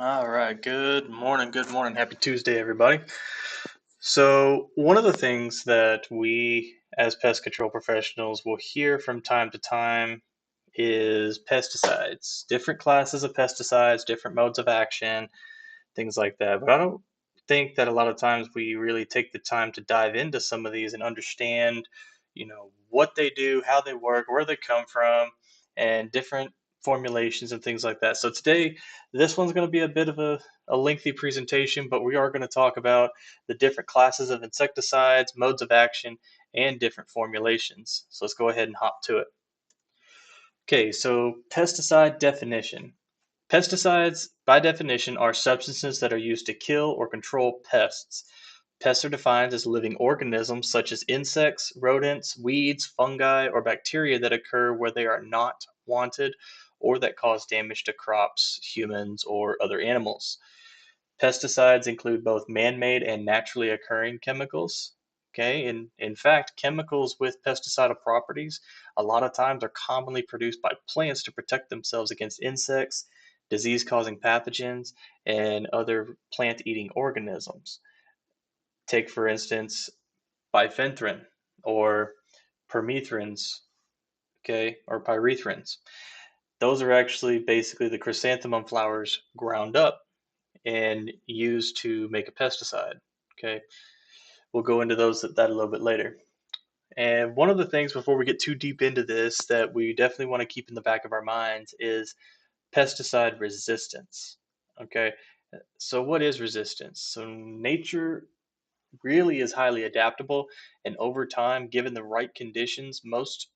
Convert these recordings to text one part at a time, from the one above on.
All right, good morning, good morning. Happy Tuesday, everybody. So, one of the things that we as pest control professionals will hear from time to time is pesticides, different classes of pesticides, different modes of action, things like that. But I don't think that a lot of times we really take the time to dive into some of these and understand, what they do, how they work, where they come from, and different formulations and things like that. So today, this one's going to be a bit of a lengthy presentation, but we are going to talk about the different classes of insecticides, modes of action, and different formulations. So let's go ahead and hop to it. Okay, so pesticide definition. Pesticides, by definition, are substances that are used to kill or control pests. Pests are defined as living organisms such as insects, rodents, weeds, fungi, or bacteria that occur where they are not wanted or that cause damage to crops, humans, or other animals. Pesticides include both man-made and naturally occurring chemicals. Okay, in fact, chemicals with pesticidal properties a lot of times are commonly produced by plants to protect themselves against insects, disease-causing pathogens, and other plant-eating organisms. Take, for instance, bifenthrin or permethrins, okay, or pyrethrins. Those are actually basically the chrysanthemum flowers ground up and used to make a pesticide. Okay, we'll go into that a little bit later. And one of the things before we get too deep into this that we definitely want to keep in the back of our minds is pesticide resistance. Okay, so what is resistance? So nature really is highly adaptable, and over time, given the right conditions, most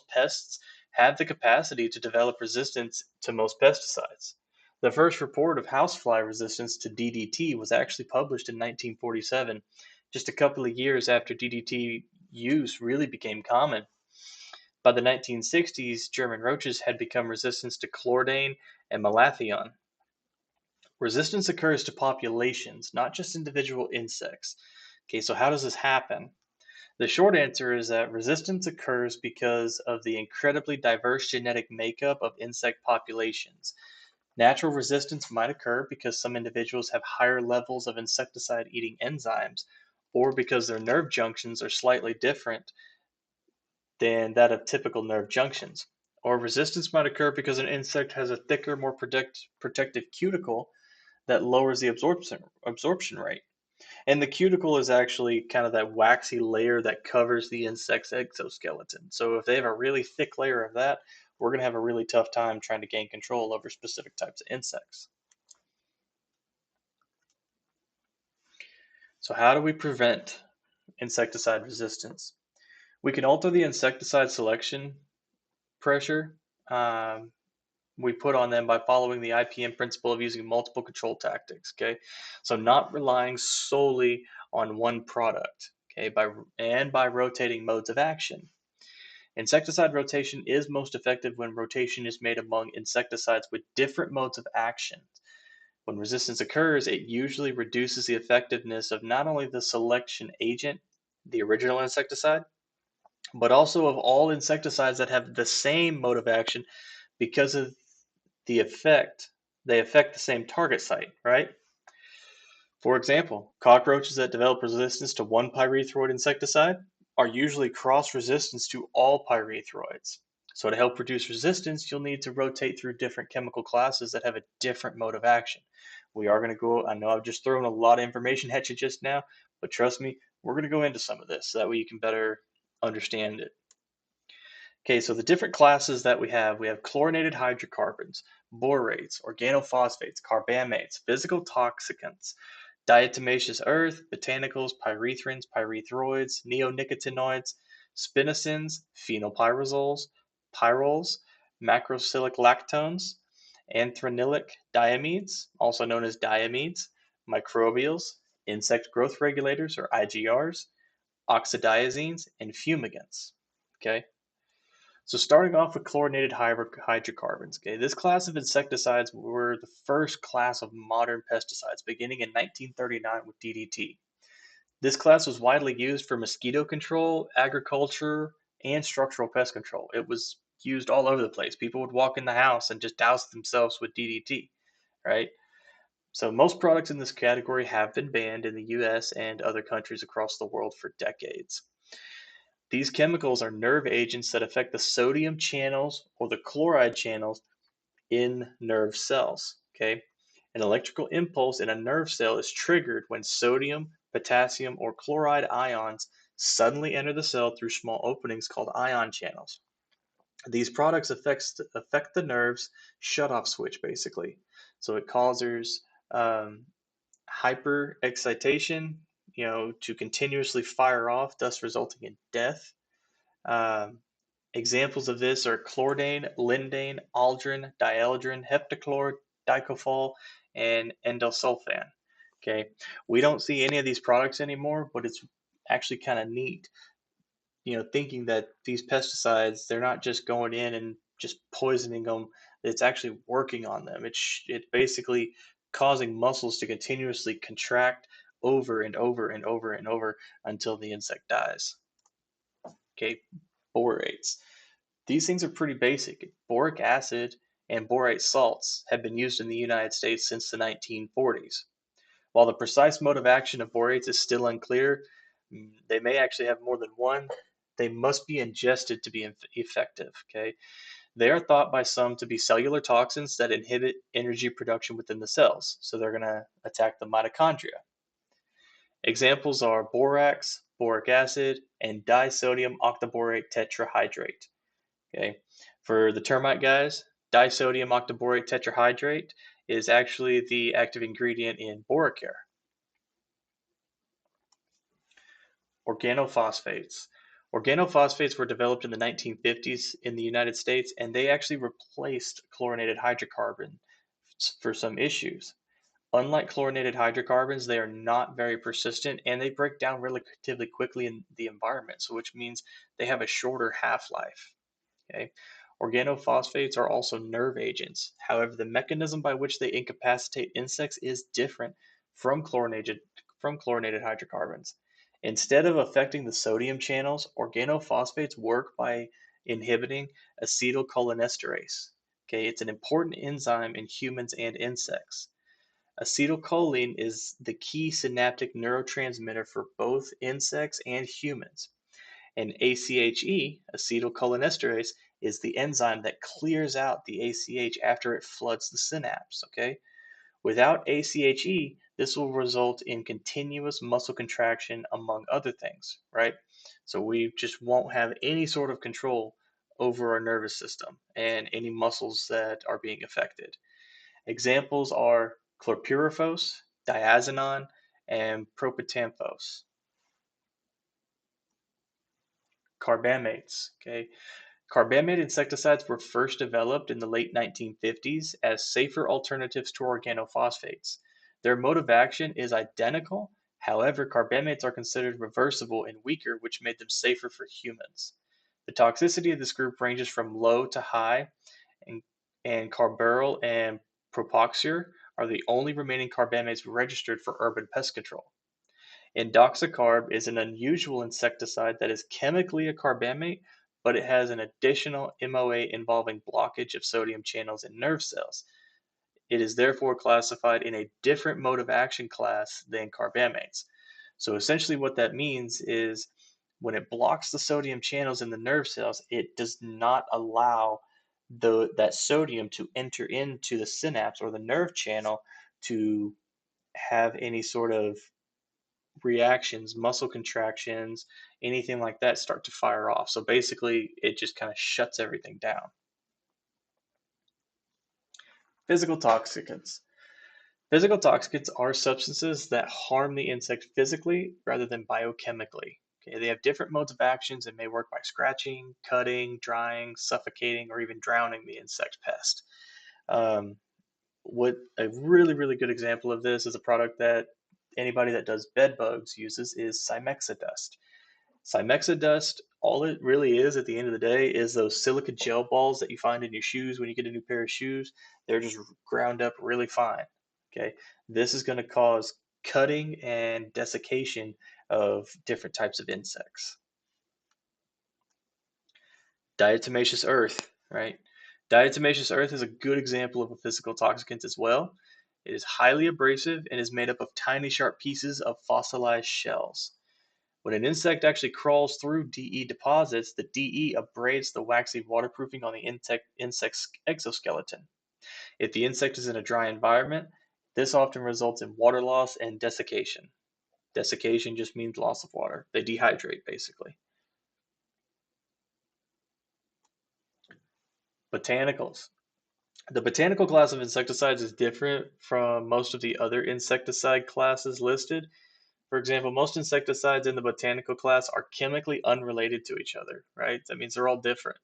pests have the capacity to develop resistance to most pesticides. The first report of housefly resistance to DDT was actually published in 1947, just a couple of years after DDT use really became common. By the 1960s, German roaches had become resistant to chlordane and malathion. Resistance occurs to populations, not just individual insects. Okay, so how does this happen? The short answer is that resistance occurs because of the incredibly diverse genetic makeup of insect populations. Natural resistance might occur because some individuals have higher levels of insecticide eating enzymes, or because their nerve junctions are slightly different than that of typical nerve junctions. Or resistance might occur because an insect has a thicker, more protective cuticle that lowers the absorption rate. And the cuticle is actually kind of that waxy layer that covers the insect's exoskeleton. So if they have a really thick layer of that, we're going to have a really tough time trying to gain control over specific types of insects. So how do we prevent insecticide resistance? We can alter the insecticide selection pressure um, we put on them by following the IPM principle of using multiple control tactics. Okay, so not relying solely on one product. Okay, by rotating modes of action. Insecticide rotation is most effective when rotation is made among insecticides with different modes of action. When resistance occurs, it usually reduces the effectiveness of not only the selection agent, the original insecticide, but also of all insecticides that have the same mode of action because of the effect they affect the same target site, right? For example, cockroaches that develop resistance to one pyrethroid insecticide are usually cross-resistant to all pyrethroids. So to help reduce resistance, you'll need to rotate through different chemical classes that have a different mode of action. We are going to go, I know I've just thrown a lot of information at you just now, but trust me, we're going to go into some of this so that way you can better understand it. Okay, so the different classes that we have chlorinated hydrocarbons, borates, organophosphates, carbamates, physical toxicants, diatomaceous earth, botanicals, pyrethrins, pyrethroids, neonicotinoids, spinosins, phenylpyrazoles, pyrols, macrocyclic lactones, anthranylic diamides, also known as diamides, microbials, insect growth regulators or IGRs, oxidizines, and fumigants. Okay, so starting off with chlorinated hydrocarbons, okay, this class of insecticides were the first class of modern pesticides, beginning in 1939 with DDT. This class was widely used for mosquito control, agriculture, and structural pest control. It was used all over the place. People would walk in the house and just douse themselves with DDT, right? So most products in this category have been banned in the US and other countries across the world for decades. These chemicals are nerve agents that affect the sodium channels or the chloride channels in nerve cells. Okay. An electrical impulse in a nerve cell is triggered when sodium, potassium, or chloride ions suddenly enter the cell through small openings called ion channels. These products affect the nerve's shutoff switch, basically. So it causes um, hyperexcitation, to continuously fire off, thus resulting in death. Um, Examples of this are chlordane, lindane, aldrin, dieldrin, heptachlor, dicophol, and endosulfan. Okay, we don't see any of these products anymore, but it's actually kind of neat, thinking that these pesticides, they're not just going in and just poisoning them, it's actually working on them. It's basically causing muscles to continuously contract over and over and over and over until the insect dies. Okay, borates. These things are pretty basic. Boric acid and borate salts have been used in the United States since the 1940s. While the precise mode of action of borates is still unclear, they may actually have more than one. They must be ingested to be effective. Okay, they are thought by some to be cellular toxins that inhibit energy production within the cells. So they're going to attack the mitochondria. Examples are borax, boric acid, and disodium octaborate tetrahydrate. Okay, for the termite guys, disodium octaborate tetrahydrate is actually the active ingredient in Boracare. Organophosphates. Organophosphates were developed in the 1950s in the United States, and they actually replaced chlorinated hydrocarbon for some issues. Unlike chlorinated hydrocarbons, they are not very persistent and they break down relatively quickly in the environment, so which means they have a shorter half-life. Okay. Organophosphates are also nerve agents. However, the mechanism by which they incapacitate insects is different from chlorinated hydrocarbons. Instead of affecting the sodium channels, organophosphates work by inhibiting acetylcholinesterase. Okay, it's an important enzyme in humans and insects. Acetylcholine is the key synaptic neurotransmitter for both insects and humans. And ACHE, acetylcholinesterase, is the enzyme that clears out the ACH after it floods the synapse. Okay. Without ACHE, this will result in continuous muscle contraction, among other things, right? So we just won't have any sort of control over our nervous system and any muscles that are being affected. Examples are chlorpyrifos, diazinon, and propitamphos. Carbamates. Okay. Carbamate insecticides were first developed in the late 1950s as safer alternatives to organophosphates. Their mode of action is identical, however, carbamates are considered reversible and weaker, which made them safer for humans. The toxicity of this group ranges from low to high, and, and carbaryl and propoxyr are the only remaining carbamates registered for urban pest control. Indoxacarb is an unusual insecticide that is chemically a carbamate, but it has an additional MOA involving blockage of sodium channels in nerve cells. It is therefore classified in a different mode of action class than carbamates. So essentially, what that means is when it blocks the sodium channels in the nerve cells, it does not allow that sodium to enter into the synapse or the nerve channel to have any sort of reactions, muscle contractions, anything like that start to fire off. So basically, it just kind of shuts everything down. Physical toxicants. Physical toxicants are substances that harm the insect physically rather than biochemically. Okay, they have different modes of actions and may work by scratching, cutting, drying, suffocating, or even drowning the insect pest. Um, what a really good example of this is a product that anybody that does bed bugs uses is Cymexidust. Cymexidust, all it really is at the end of the day is those silica gel balls that you find in your shoes when you get a new pair of shoes. They're just ground up really fine. Okay. This is going to cause cutting and desiccation of different types of insects. Diatomaceous earth, right? Diatomaceous earth is a good example of a physical toxicant as well. It is highly abrasive and is made up of tiny sharp pieces of fossilized shells. When an insect actually crawls through DE deposits, the DE abrades the waxy waterproofing on the insect's exoskeleton. If the insect is in a dry environment, this often results in water loss and desiccation. Desiccation just means loss of water. They dehydrate, basically. Botanicals. The botanical class of insecticides is different from most of the other insecticide classes listed. For example, most insecticides in the botanical class are chemically unrelated to each other, right? That means they're all different.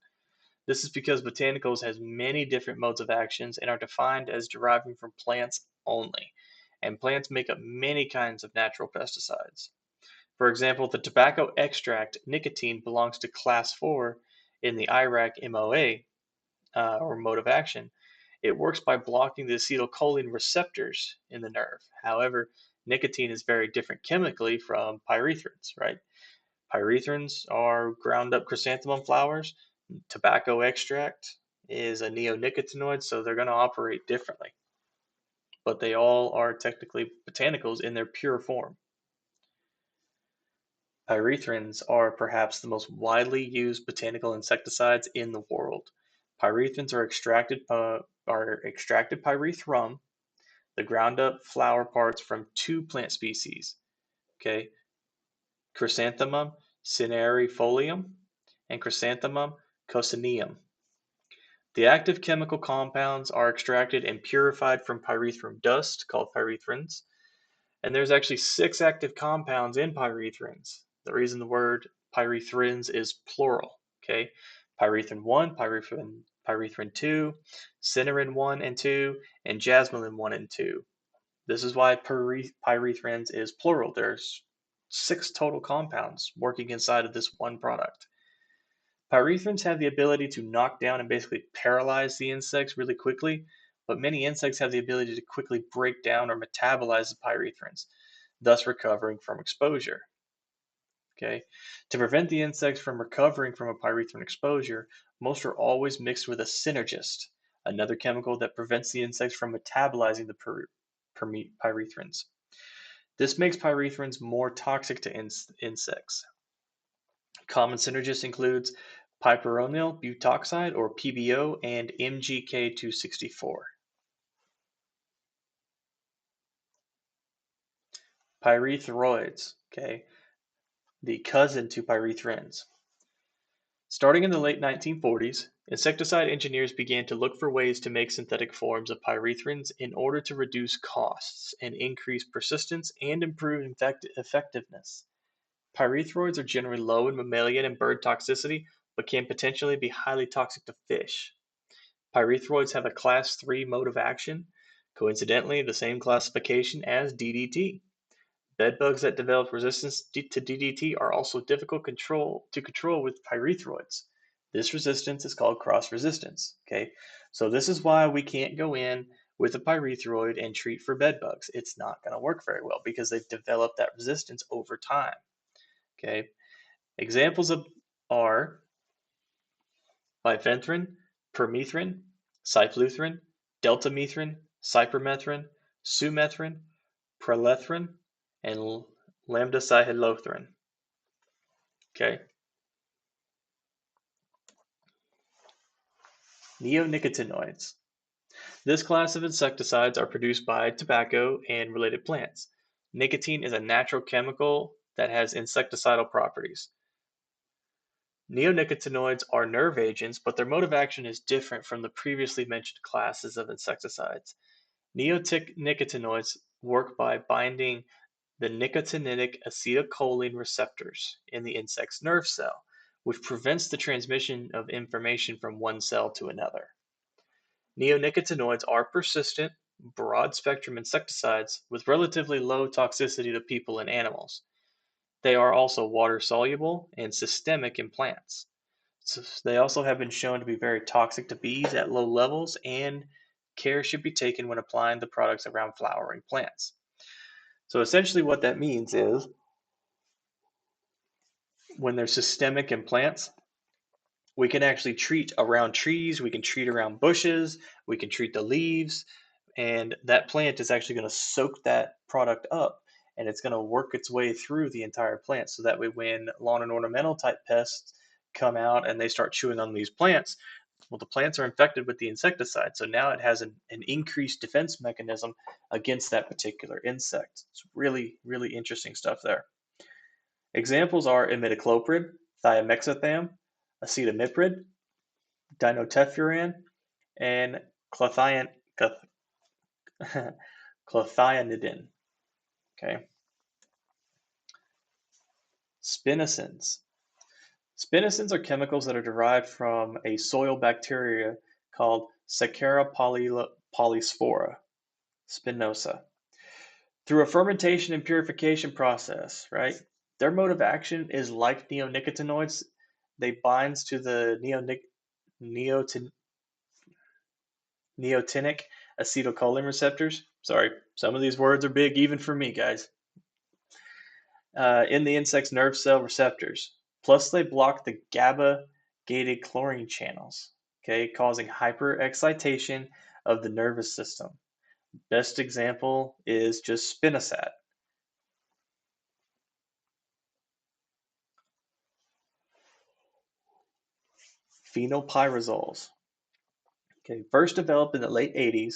This is because botanicals has many different modes of actions and are defined as deriving from plants only. And plants make up many kinds of natural pesticides. For example, the tobacco extract nicotine belongs to class 4 in the IRAC MOA, or mode of action. It works by blocking the acetylcholine receptors in the nerve. However, nicotine is very different chemically from pyrethrins, right? Pyrethrins are ground up chrysanthemum flowers. Tobacco extract is a neonicotinoid, so they're going to operate differently. But they all are technically botanicals in their pure form. Pyrethrins are perhaps the most widely used botanical insecticides in the world. Pyrethrins are extracted pyrethrum, the ground up flower parts from two plant species, okay? Chrysanthemum cinearifolium and Chrysanthemum coccineum. The active chemical compounds are extracted and purified from pyrethrum dust, called pyrethrins, and there's actually 6 active compounds in pyrethrins. The reason the word pyrethrins is plural, okay? Pyrethrin 1, pyrethrin 2, cynarin 1 and 2, and jasmine 1 and 2. This is why pyrethrins is plural. There's 6 total compounds working inside of this one product. Pyrethrins have the ability to knock down and basically paralyze the insects really quickly, but many insects have the ability to quickly break down or metabolize the pyrethrins, thus recovering from exposure. Okay. To prevent the insects from recovering from a pyrethrin exposure, most are always mixed with a synergist, another chemical that prevents the insects from metabolizing the pyrethrins. This makes pyrethrins more toxic to insects. Common synergists includes pyperonyl butoxide or PBO and MGK264. Pyrethroids, okay, the cousin to pyrethrins. Starting in the late 1940s, insecticide engineers began to look for ways to make synthetic forms of pyrethrins in order to reduce costs and increase persistence and improve effectiveness. Pyrethroids are generally low in mammalian and bird toxicity, but can potentially be highly toxic to fish. Pyrethroids have a class 3 mode of action, coincidentally, the same classification as DDT. Bedbugs that develop resistance to DDT are also difficult to control with pyrethroids. This resistance is called cross resistance. Okay, so this is why we can't go in with a pyrethroid and treat for bedbugs. It's not going to work very well because they've developed that resistance over time. Okay, examples are bifenthrin, permethrin, cyfluthrin, deltamethrin, cypermethrin, sumethrin, prelethrin, and lambda-cyhalothrin. Okay. Neonicotinoids. This class of insecticides are produced by tobacco and related plants. Nicotine is a natural chemical that has insecticidal properties. Neonicotinoids are nerve agents, but their mode of action is different from the previously mentioned classes of insecticides. Neonicotinoids work by binding the nicotinic acetylcholine receptors in the insect's nerve cell, which prevents the transmission of information from one cell to another. Neonicotinoids are persistent, broad spectrum insecticides with relatively low toxicity to people and animals. They are also water soluble and systemic in plants. So they also have been shown to be very toxic to bees at low levels, and care should be taken when applying the products around flowering plants. So essentially, what that means is when they're systemic in plants, we can actually treat around trees, we can treat around bushes, we can treat the leaves, and that plant is actually going to soak that product up, and it's going to work its way through the entire plant. So that way, when lawn and ornamental type pests come out and they start chewing on these plants, well, the plants are infected with the insecticide. So now it has an increased defense mechanism against that particular insect. It's really, really interesting stuff there. Examples are imidacloprid, thiamexotham, acetamiprid, dinotefuran, and clothianidin. Clothianidin. Okay. Spinosins. Spinosins are chemicals that are derived from a soil bacteria called Saccharia polyspora spinosa through a fermentation and purification process, right? Their mode of action is like neonicotinoids. They binds to the neotin, neotinic acetylcholine receptors. Sorry, some of these words are big even for me, guys. In the insect's nerve cell receptors. Plus, they block the GABA gated chlorine channels, okay, causing hyperexcitation of the nervous system. Best example is just spinosad. Phenylpyrazoles. Okay, first developed in the late 80s,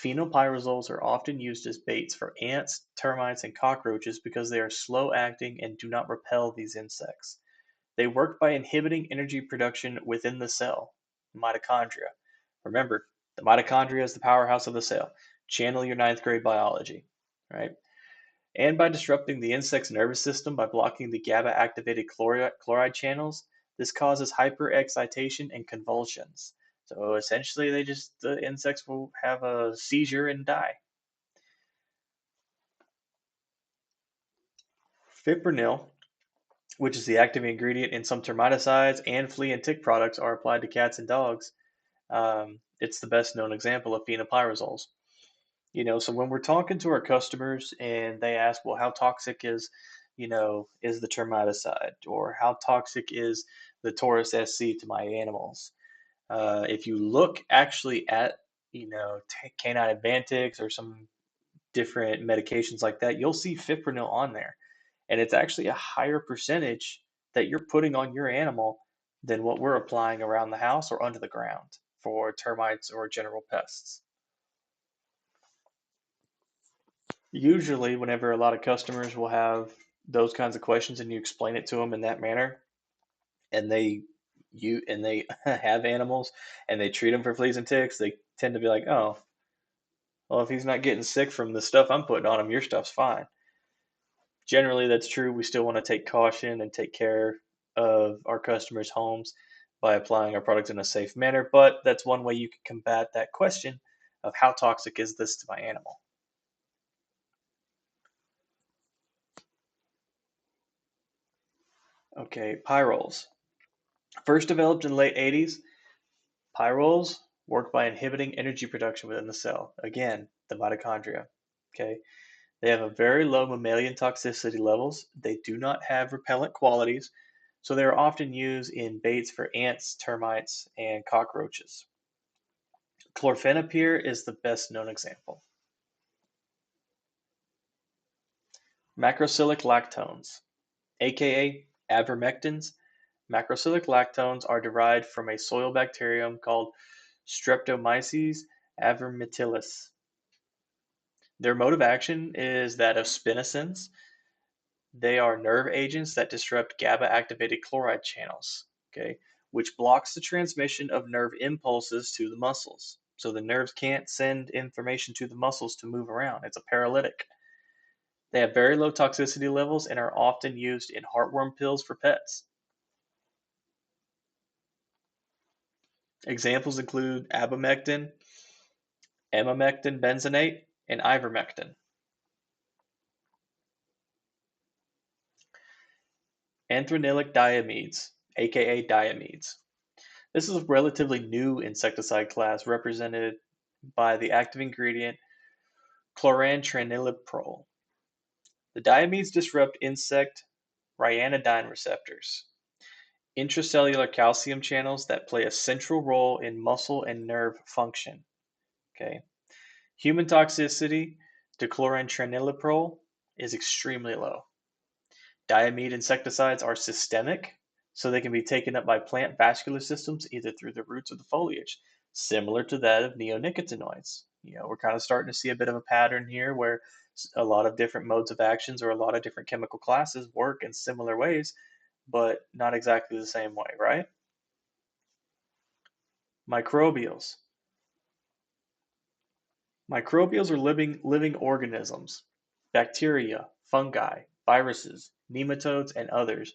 phenylpyrazoles are often used as baits for ants, termites, and cockroaches because they are slow acting and do not repel these insects. They work by inhibiting energy production within the cell, mitochondria. Remember, the mitochondria is the powerhouse of the cell. Channel your ninth grade biology, right? And by disrupting the insect's nervous system by blocking the GABA activated chloride channels, this causes hyperexcitation and convulsions. So essentially, the insects will have a seizure and die. Fipronil, which is the active ingredient in some termiticides and flea and tick products, are applied to cats and dogs. It's the best known example of phenylpyrazoles. So when we're talking to our customers and they ask, well, how toxic is the termiticide, or how toxic is the Taurus SC to my animals? If you look actually at, Canine Advantix or some different medications like that, you'll see fipronil on there. And it's actually a higher percentage that you're putting on your animal than what we're applying around the house or under the ground for termites or general pests. Usually, whenever a lot of customers will have those kinds of questions and you explain it to them in that manner, and they have animals and they treat them for fleas and ticks, they tend to be like, "Oh, well, if he's not getting sick from the stuff I'm putting on him, your stuff's fine." Generally, that's true. We still want to take caution and take care of our customers' homes by applying our products in a safe manner, but that's one way you can combat that question of how toxic is this to my animal. Okay, pyrols. First developed in the late 80s, pyrols work by inhibiting energy production within the cell. Again, the mitochondria. Okay, they have a very low mammalian toxicity levels. They do not have repellent qualities, so they are often used in baits for ants, termites, and cockroaches. Chlorphenapyr is the best known example. Macrocyclic lactones, aka avermectins. Macrocyclic lactones are derived from a soil bacterium called Streptomyces avermitilis. Their mode of action is that of spinosins. They are nerve agents that disrupt GABA activated chloride channels, okay, which blocks the transmission of nerve impulses to the muscles. So the nerves can't send information to the muscles to move around. It's a paralytic. They have very low toxicity levels and are often used in heartworm pills for pets. Examples include abamectin, emamectin benzoate, and ivermectin. Anthranilic diamides, aka diamides. This is a relatively new insecticide class represented by the active ingredient chlorantraniliprole. The diamides disrupt insect ryanodine receptors, intracellular calcium channels that play a central role in muscle and nerve function. Okay. Human toxicity to chlorantraniliprole is extremely low. Diamide insecticides are systemic, so they can be taken up by plant vascular systems either through the roots or the foliage, similar to that of neonicotinoids. We're kind of starting to see a bit of a pattern here where a lot of different modes of actions or a lot of different chemical classes work in similar ways, but not exactly the same way, right? Microbials. Microbials are living organisms, bacteria, fungi, viruses, nematodes, and others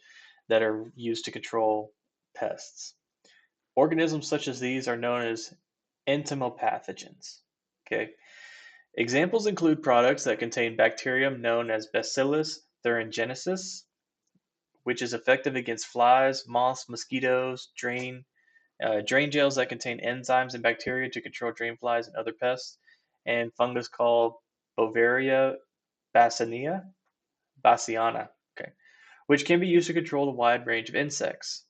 that are used to control pests. Organisms such as these are known as entomopathogens. Okay. Examples include products that contain bacterium known as Bacillus thuringiensis, which is effective against flies, moths, mosquitoes, drain gels that contain enzymes and bacteria to control drain flies and other pests, and fungus called Bovaria bassiana, okay, which can be used to control a wide range of insects.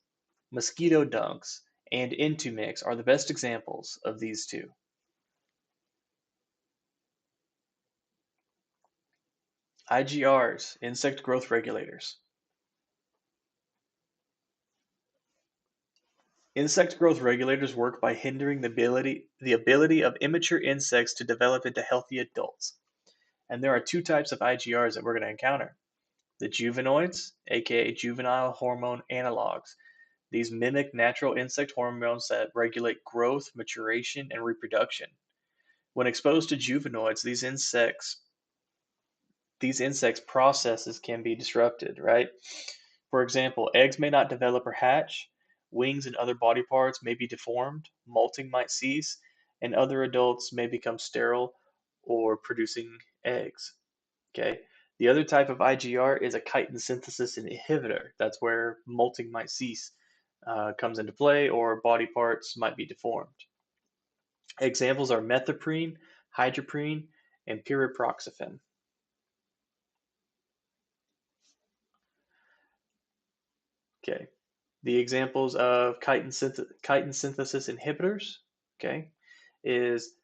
Mosquito dunks and Intumix are the best examples of these two. IGRs, insect growth regulators. Insect growth regulators work by hindering the ability of immature insects to develop into healthy adults. And there are two types of IGRs that we're going to encounter. The juvenoids, aka juvenile hormone analogs. These mimic natural insect hormones that regulate growth, maturation, and reproduction. When exposed to juvenoids, these insects processes can be disrupted, right? For example, eggs may not develop or hatch, wings and other body parts may be deformed, molting might cease, and other adults may become sterile or producing eggs. Okay. The other type of IGR is a chitin synthesis inhibitor. That's where molting might cease, comes into play, or body parts might be deformed. Examples are methoprene, hydroprene, and pyriproxyfen. Okay. The examples of chitin synthesis inhibitors, okay, is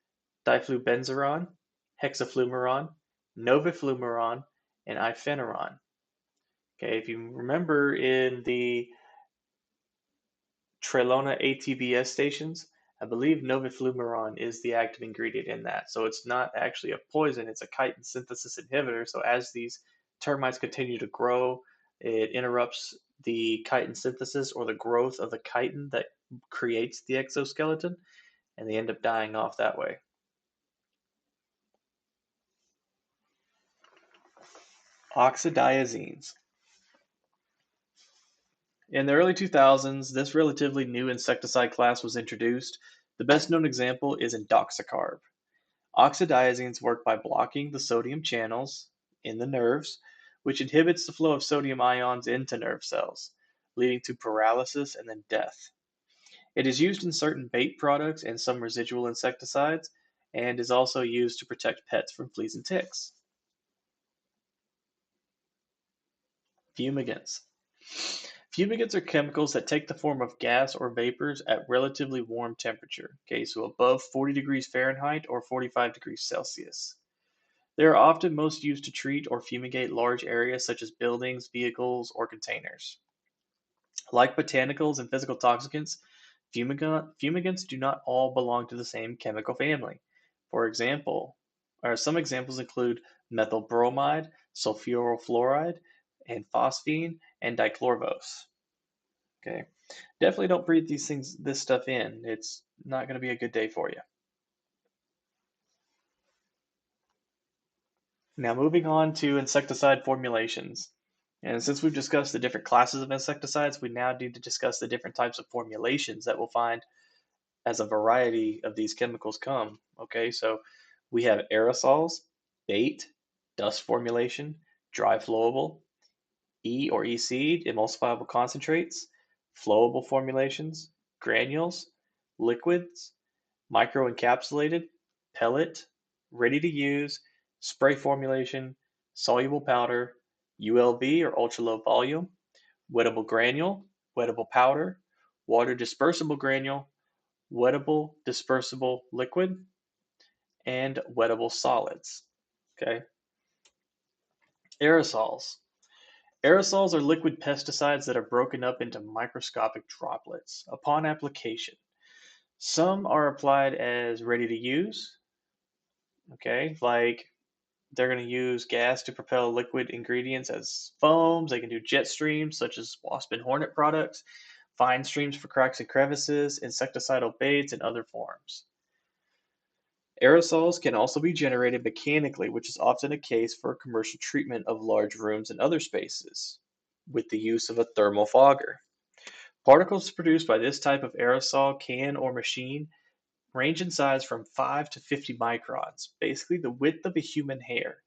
diflubenzuron, hexafluoron, novafluoron, and ifeneron. Okay, if you remember in the Trelona ATBS stations, I believe novafluoron is the active ingredient in that. So it's not actually a poison, it's a chitin synthesis inhibitor. So as these termites continue to grow, it interrupts the chitin synthesis or the growth of the chitin that creates the exoskeleton, and they end up dying off that way. Oxadiazines. In the early 2000s, this relatively new insecticide class was introduced. The best known example is indoxacarb. Oxadiazines work by blocking the sodium channels in the nerves, which inhibits the flow of sodium ions into nerve cells, leading to paralysis and then death. It is used in certain bait products and some residual insecticides, and is also used to protect pets from fleas and ticks. Fumigants. Fumigants are chemicals that take the form of gas or vapors at relatively warm temperature, okay, so above 40 degrees Fahrenheit or 45 degrees Celsius. They are often most used to treat or fumigate large areas such as buildings, vehicles, or containers. Like botanicals and physical toxicants, fumigants do not all belong to the same chemical family. For example, or some examples include methyl bromide, sulfuryl fluoride, and phosphine and dichlorvos. Okay, definitely don't breathe this stuff in. It's not going to be a good day for you. Now, moving on to insecticide formulations. And since we've discussed the different classes of insecticides, we now need to discuss the different types of formulations that we'll find as a variety of these chemicals come. Okay, so we have aerosols, bait, dust formulation, dry flowable, E or EC, emulsifiable concentrates, flowable formulations, granules, liquids, microencapsulated, pellet, ready to use, spray formulation, soluble powder, ULV or ultra low volume, wettable granule, wettable powder, water dispersible granule, wettable dispersible liquid, and wettable solids. Okay. Aerosols. Aerosols are liquid pesticides that are broken up into microscopic droplets upon application. Some are applied as ready to use, okay, like they're going to use gas to propel liquid ingredients as foams. They can do jet streams, such as wasp and hornet products, fine streams for cracks and crevices, insecticidal baits, and other forms. Aerosols can also be generated mechanically, which is often a case for commercial treatment of large rooms and other spaces, with the use of a thermal fogger. Particles produced by this type of aerosol can or machine range in size from 5 to 50 microns, basically the width of a human hair.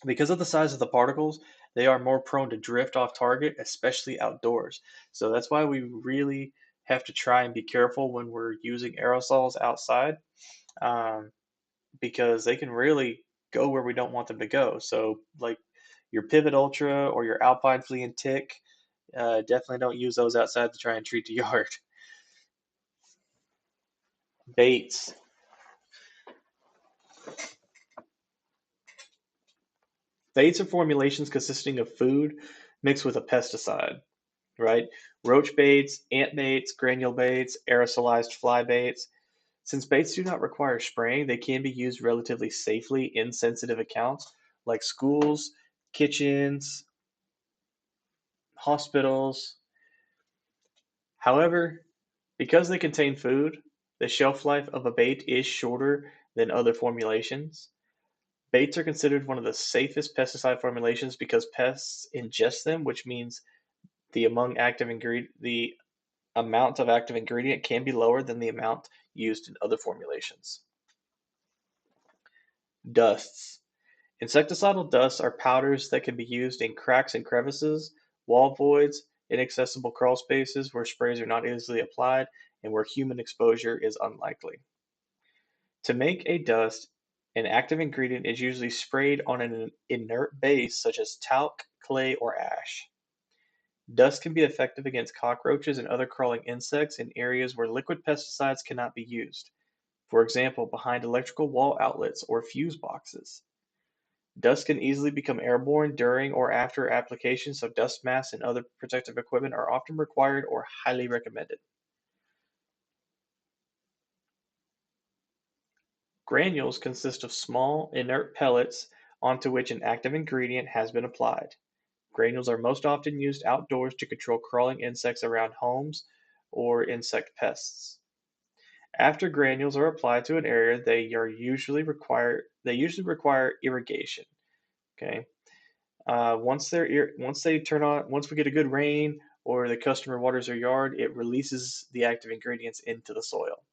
Because of the size of the particles, they are more prone to drift off target, especially outdoors. So that's why we really have to try and be careful when we're using aerosols outside, um, because they can really go where we don't want them to go. So, like your Pivot Ultra or your Alpine Flea and Tick, definitely don't use those outside to try and treat the yard. Baits. Baits are formulations consisting of food mixed with a pesticide, right? Roach baits, ant baits, granule baits, aerosolized fly baits. Since baits do not require spraying, they can be used relatively safely in sensitive accounts like schools, kitchens, hospitals. However, because they contain food, the shelf life of a bait is shorter than other formulations. Baits are considered one of the safest pesticide formulations because pests ingest them, which means the amount of active ingredient can be lower than the amount used in other formulations. Dusts. Insecticidal dusts are powders that can be used in cracks and crevices, wall voids, inaccessible crawl spaces where sprays are not easily applied, and where human exposure is unlikely. To make a dust, an active ingredient is usually sprayed on an inert base such as talc, clay, or ash. Dust can be effective against cockroaches and other crawling insects in areas where liquid pesticides cannot be used, for example, behind electrical wall outlets or fuse boxes. Dust can easily become airborne during or after application, so dust masks and other protective equipment are often required or highly recommended. Granules consist of small, inert pellets onto which an active ingredient has been applied. Granules are most often used outdoors to control crawling insects around homes or insect pests. After granules are applied to an area, they usually require irrigation. Okay. Once we get a good rain or the customer waters their yard, it releases the active ingredients into the soil.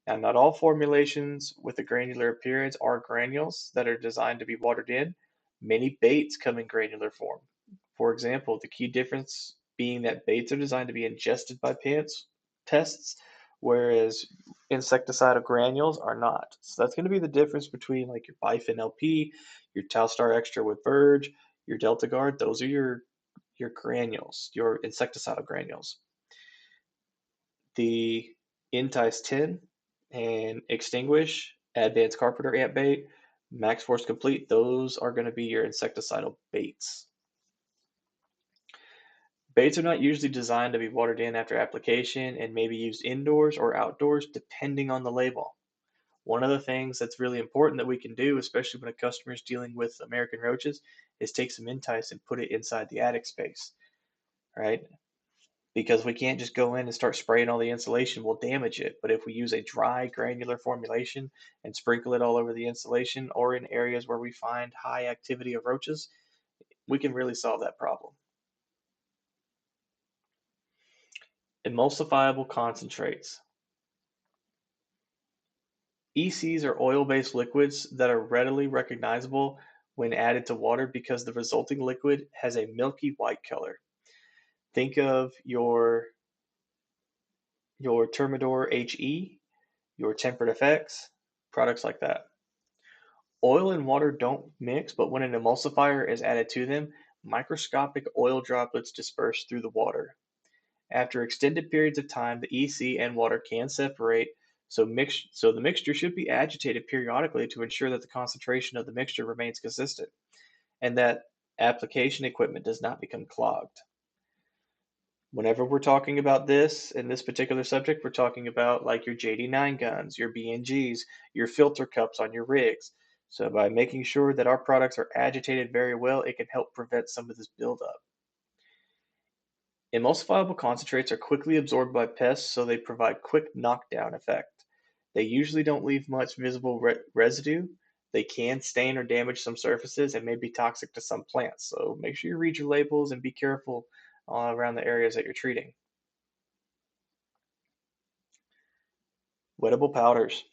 Now, not all formulations with a granular appearance are granules that are designed to be watered in. Many baits come in granular form. For example, the key difference being that baits are designed to be ingested by pests, whereas insecticidal granules are not. So that's going to be the difference between like your Bifin LP, your Talstar Extra with Verge, your Delta Guard. Those are your granules, your insecticidal granules. The Entice 10 and Extinguish, Advanced Carpenter Ant Bait, Max Force Complete, those are going to be your insecticidal baits. Baits are not usually designed to be watered in after application and may be used indoors or outdoors depending on the label. One of the things that's really important that we can do, especially when a customer is dealing with American roaches, is take some Entice and put it inside the attic space, right? Because we can't just go in and start spraying all the insulation, we'll damage it. But if we use a dry granular formulation and sprinkle it all over the insulation or in areas where we find high activity of roaches, we can really solve that problem. Emulsifiable concentrates. ECs are oil-based liquids that are readily recognizable when added to water because the resulting liquid has a milky white color. Think of your Termidor HE, your Tempered FX, products like that. Oil and water don't mix, but when an emulsifier is added to them, microscopic oil droplets disperse through the water. After extended periods of time, the EC and water can separate, So the mixture should be agitated periodically to ensure that the concentration of the mixture remains consistent and that application equipment does not become clogged. Whenever we're talking about this in this particular subject, we're talking about like your JD9 guns, your BNGs, your filter cups on your rigs. So by making sure that our products are agitated very well, it can help prevent some of this buildup. Emulsifiable concentrates are quickly absorbed by pests, so they provide quick knockdown effect. They usually don't leave much visible residue. They can stain or damage some surfaces and may be toxic to some plants. So make sure you read your labels and be careful around the areas that you're treating. Wettable powders.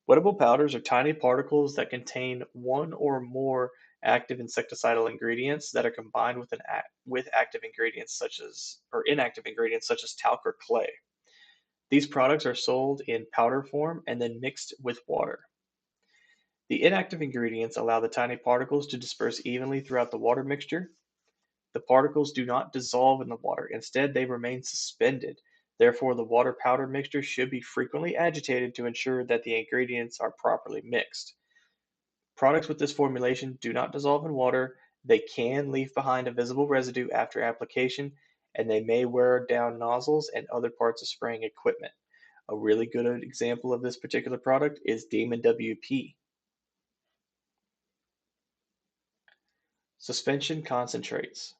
Wettable powders are tiny particles that contain one or more active insecticidal ingredients that are combined with with active ingredients such as or inactive ingredients such as talc or clay. These products are sold in powder form and then mixed with water. The inactive ingredients allow the tiny particles to disperse evenly throughout the water mixture. The particles do not dissolve in the water, instead, they remain suspended. Therefore, the water powder mixture should be frequently agitated to ensure that the ingredients are properly mixed. Products with this formulation do not dissolve in water. They can leave behind a visible residue after application, and they may wear down nozzles and other parts of spraying equipment. A really good example of this particular product is Demon WP. Suspension concentrates.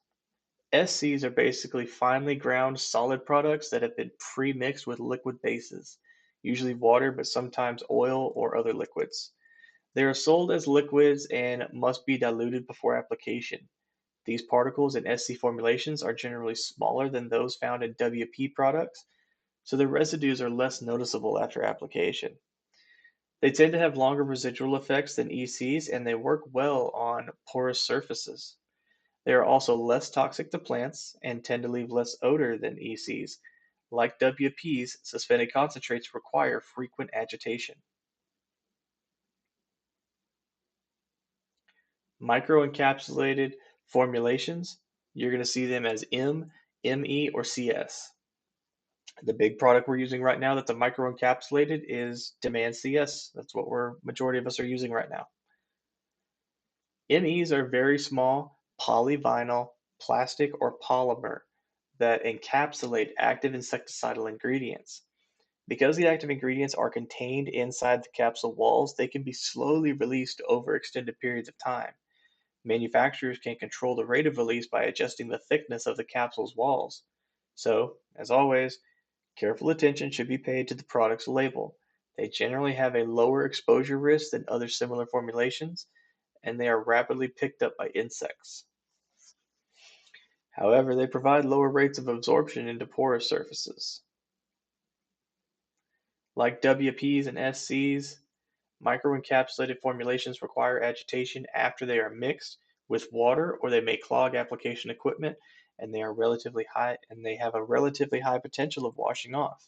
SCs are basically finely ground solid products that have been pre-mixed with liquid bases, usually water, but sometimes oil or other liquids. They are sold as liquids and must be diluted before application. These particles in SC formulations are generally smaller than those found in WP products, so the residues are less noticeable after application. They tend to have longer residual effects than ECs and they work well on porous surfaces. They are also less toxic to plants and tend to leave less odor than ECs. Like WPs, suspended concentrates require frequent agitation. Microencapsulated formulations, you're going to see them as M, ME, or CS. The big product we're using right now that's a microencapsulated is Demand CS. That's what we're majority of us are using right now. MEs are very small polyvinyl plastic or polymer that encapsulate active insecticidal ingredients. Because the active ingredients are contained inside the capsule walls, they can be slowly released over extended periods of time. Manufacturers can control the rate of release by adjusting the thickness of the capsule's walls. So, as always, careful attention should be paid to the product's label. They generally have a lower exposure risk than other similar formulations, and they are rapidly picked up by insects. However, they provide lower rates of absorption into porous surfaces. Like WPs and SCs, microencapsulated formulations require agitation after they are mixed with water or they may clog application equipment and they have a relatively high potential of washing off.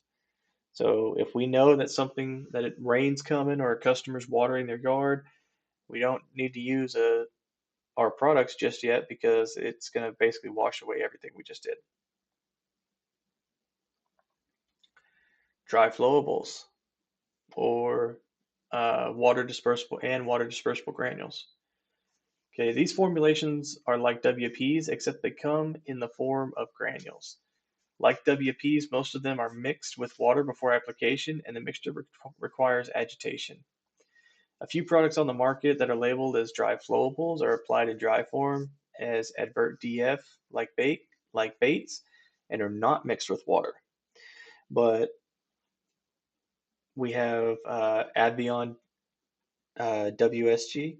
So if we know that it rains coming or a customer's watering their yard, we don't need to use our products just yet because it's going to basically wash away everything we just did. Dry flowables or water dispersible granules. Okay, these formulations are like WPs except they come in the form of granules. Like WPs, most of them are mixed with water before application and the mixture requires agitation. A few products on the market that are labeled as dry flowables are applied in dry form as Advert DF like baits and are not mixed with water. But we have Advion WSG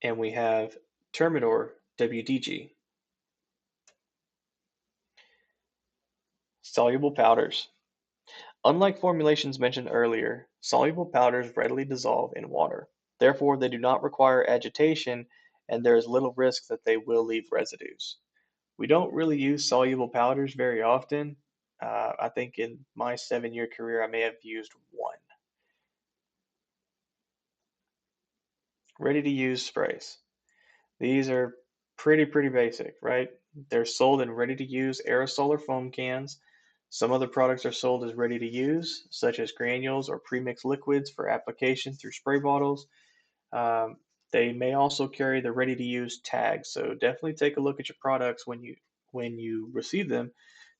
and we have Termidor WDG. Soluble powders. Unlike formulations mentioned earlier, soluble powders readily dissolve in water. Therefore, they do not require agitation and there is little risk that they will leave residues. We don't really use soluble powders very often. I think in my 7-year career, I may have used one. Ready to use sprays. These are pretty basic, right? They're sold in ready to use aerosol or foam cans. Some other products are sold as ready to use, such as granules or premixed liquids for application through spray bottles. Um, they may also carry the ready to use tag, so definitely take a look at your products when you receive them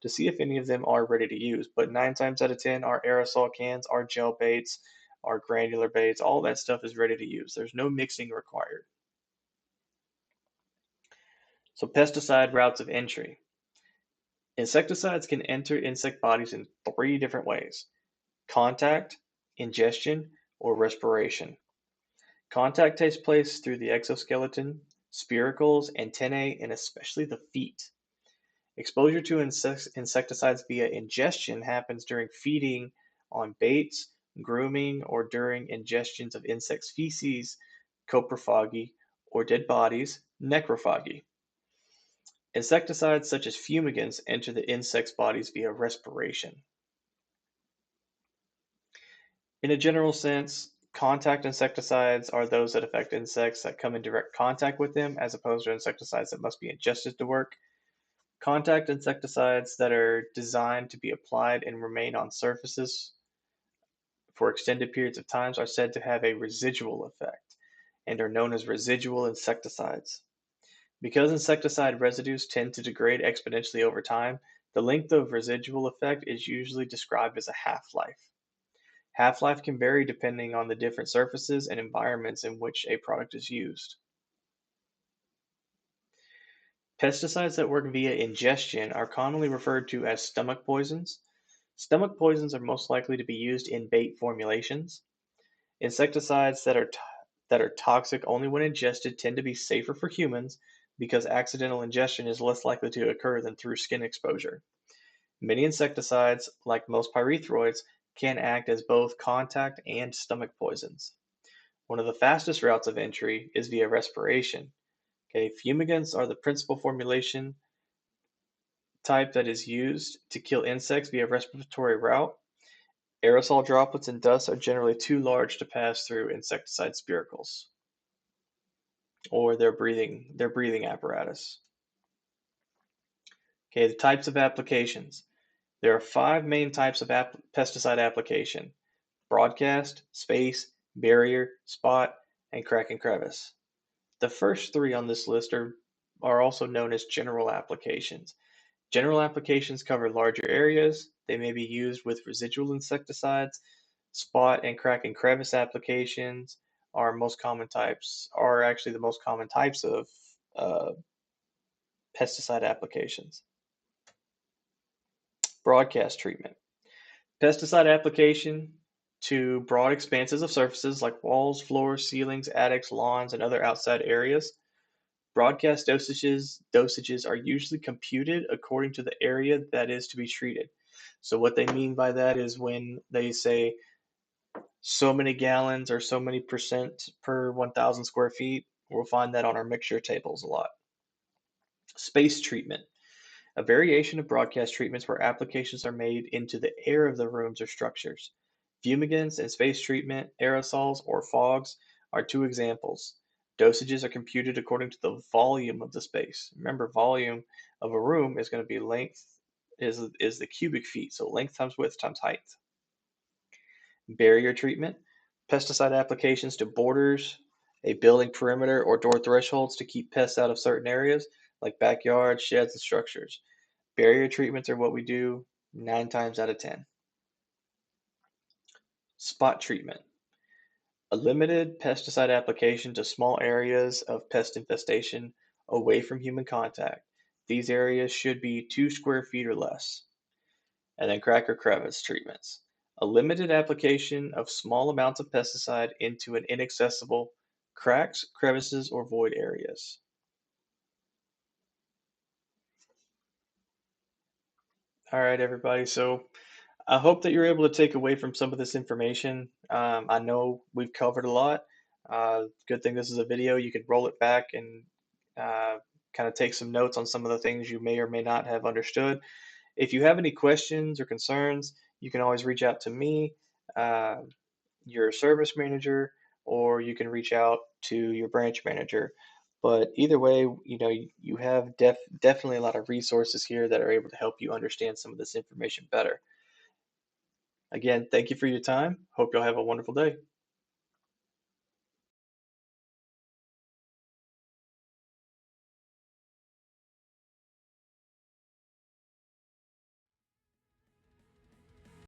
to see if any of them are ready to use. But 9 times out of 10, our aerosol cans, our gel baits, our granular baits, all that stuff is ready to use. There's no mixing required. So pesticide routes of entry. Insecticides can enter insect bodies in 3 different ways: contact, ingestion, or respiration. Contact takes place through the exoskeleton, spiracles, antennae, and especially the feet. Exposure to insecticides via ingestion happens during feeding on baits, grooming, or during ingestions of insects' feces, coprophagy, or dead bodies, necrophagy. Insecticides such as fumigants enter the insect's bodies via respiration. In a general sense, contact insecticides are those that affect insects that come in direct contact with them, as opposed to insecticides that must be ingested to work. Contact insecticides that are designed to be applied and remain on surfaces for extended periods of time are said to have a residual effect and are known as residual insecticides. Because insecticide residues tend to degrade exponentially over time, the length of residual effect is usually described as a half-life. Half-life can vary depending on the different surfaces and environments in which a product is used. Pesticides that work via ingestion are commonly referred to as stomach poisons. Stomach poisons are most likely to be used in bait formulations. Insecticides that are toxic only when ingested tend to be safer for humans because accidental ingestion is less likely to occur than through skin exposure. Many insecticides, like most pyrethroids, can act as both contact and stomach poisons. One of the fastest routes of entry is via respiration. Okay, fumigants are the principal formulation type that is used to kill insects via respiratory route. Aerosol droplets and dust are generally too large to pass through insecticide spiracles or their breathing apparatus. Okay, the types of applications. There are 5 main types of pesticide application: broadcast, space, barrier, spot, and crack and crevice. The first 3 on this list are also known as general applications. General applications cover larger areas. They may be used with residual insecticides. Spot and crack and crevice applications are actually the most common types of uh, pesticide applications. Broadcast treatment. Pesticide application to broad expanses of surfaces like walls, floors, ceilings, attics, lawns, and other outside areas. Broadcast dosages are usually computed according to the area that is to be treated. So what they mean by that is when they say so many gallons or so many percent per 1,000 square feet, we'll find that on our mixture tables a lot. Space treatment. A variation of broadcast treatments where applications are made into the air of the rooms or structures. Fumigants and space treatment, aerosols, or fogs are 2 examples. Dosages are computed according to the volume of the space. Remember, volume of a room is going to be is the cubic feet, so length times width times height. Barrier treatment, pesticide applications to borders, a building perimeter, or door thresholds to keep pests out of certain areas like backyards, sheds, and structures. Barrier treatments are what we do 9 times out of 10. Spot treatment, a limited pesticide application to small areas of pest infestation away from human contact. These areas should be 2 square feet or less. And then crack or crevice treatments, a limited application of small amounts of pesticide into an inaccessible cracks, crevices, or void areas. All right, everybody. So I hope that you're able to take away from some of this information. I know we've covered a lot. Good thing this is a video. You could roll it back and kind of take some notes on some of the things you may or may not have understood. If you have any questions or concerns, you can always reach out to me, uh, your service manager, or you can reach out to your branch manager. But either way, you have definitely a lot of resources here that are able to help you understand some of this information better. Again, thank you for your time. Hope you'll have a wonderful day.